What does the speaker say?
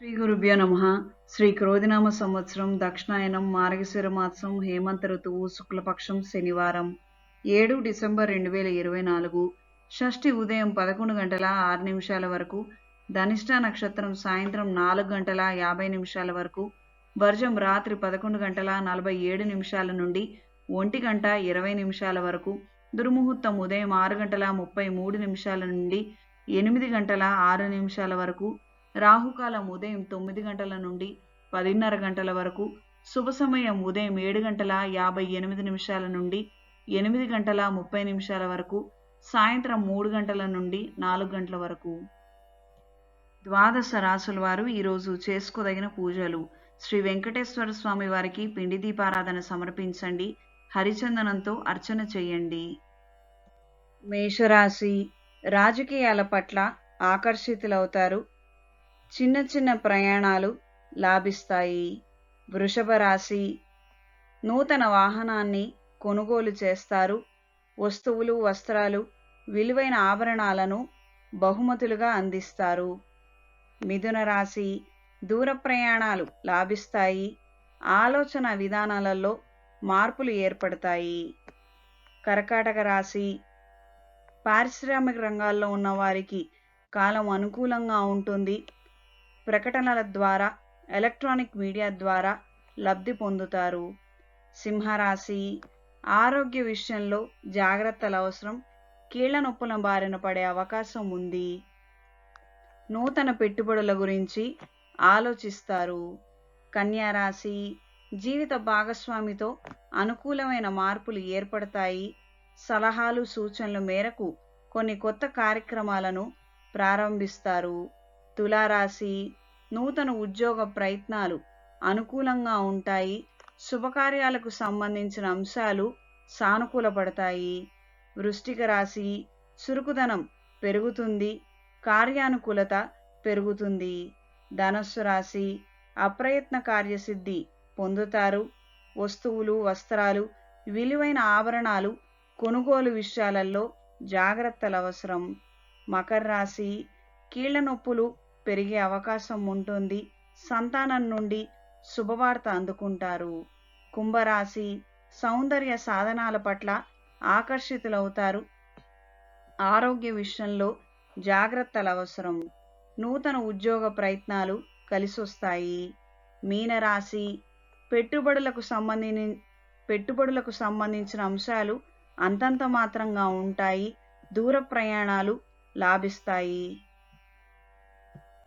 శ్రీ గురుభ్యో నమః. శ్రీ క్రోధినామ సంవత్సరం దక్షిణాయనం మార్గశిర మాసం హేమంత ఋతువు శుక్లపక్షం శనివారం 7 డిసెంబర్ 2024 షష్ఠి ఉదయం 11 గంటల 6 నిమిషాల వరకు, ధనిష్ట నక్షత్రం సాయంత్రం 4 గంటల 50 నిమిషాల వరకు, వర్జం రాత్రి 11 గంటల 47 నిమిషాల నుండి 1 గంట 20 నిమిషాల వరకు, దుర్ముహూర్తం ఉదయం 6 గంటల 33 నిమిషాల నుండి 8 గంటల 6 నిమిషాల వరకు, రాహుకాలం ఉదయం 9 గంటల నుండి 10:30 గంటల వరకు, శుభ సమయం ఉదయం 7 గంటల 58 నిమిషాల నుండి 8 గంటల 30 నిమిషాల వరకు, సాయంత్రం 3 గంటల నుండి 4 గంటల వరకు. ద్వాదశ రాసుల వారు ఈరోజు చేసుకోదగిన పూజలు: శ్రీ వెంకటేశ్వర స్వామి వారికి పిండి దీపారాధన సమర్పించండి, హరిచందనంతో అర్చన చేయండి. మేషరాశి: రాజకీయాల పట్ల ఆకర్షితులవుతారు, చిన్న చిన్న ప్రయాణాలు లాభిస్తాయి. వృషభ రాశి: నూతన వాహనాన్ని కొనుగోలు చేస్తారు, వస్తువులు వస్త్రాలు విలువైన ఆభరణాలను బహుమతులుగా అందిస్తారు. మిథున రాశి: దూర ప్రయాణాలు లాభిస్తాయి, ఆలోచన విధానాలలో మార్పులు ఏర్పడతాయి. కర్కాటక రాశి: పారిశ్రామిక రంగాల్లో ఉన్న వారికి కాలం అనుకూలంగా ఉంటుంది, ప్రకటనల ద్వారా ఎలక్ట్రానిక్ మీడియా ద్వారా లబ్ధి పొందుతారు. సింహరాశి: ఆరోగ్య విషయంలో జాగ్రత్తలు అవసరం, కీళ్ల నొప్పుల బారిన పడే అవకాశం ఉంది. నూతన పెట్టుబడుల గురించి ఆలోచిస్తారు. కన్యా రాశి: జీవిత భాగస్వామితో అనుకూలమైన మార్పులు ఏర్పడతాయి, సలహాలు సూచనల మేరకు కొన్ని కొత్త కార్యక్రమాలను ప్రారంభిస్తారు. తులారాశి: నూతన ఉద్యోగ ప్రయత్నాలు అనుకూలంగా ఉంటాయి, శుభకార్యాలకు సంబంధించిన అంశాలు సానుకూలపడతాయి. వృశ్చిక రాశి: చురుకుదనం పెరుగుతుంది, కార్యానుకూలత పెరుగుతుంది. ధనస్సు రాశి: అప్రయత్న కార్యసిద్ధి పొందుతారు, వస్తువులు వస్త్రాలు విలువైన ఆభరణాలు కొనుగోలు విషయాలలో జాగ్రత్తలు అవసరం. మకర రాశి: కీళ్ల నొప్పులు పెరిగే అవకాశం ఉంటుంది, సంతానం నుండి శుభవార్త అందుకుంటారు. కుంభరాశి: సౌందర్య సాధనాల పట్ల ఆకర్షితులవుతారు, ఆరోగ్య విషయంలో జాగ్రత్తలు అవసరం. నూతన ఉద్యోగ ప్రయత్నాలు కలిసొస్తాయి. మీనరాశి: పెట్టుబడులకు సంబంధించిన అంశాలు అంతంత మాత్రంగా ఉంటాయి, దూర ప్రయాణాలు లాభిస్తాయి.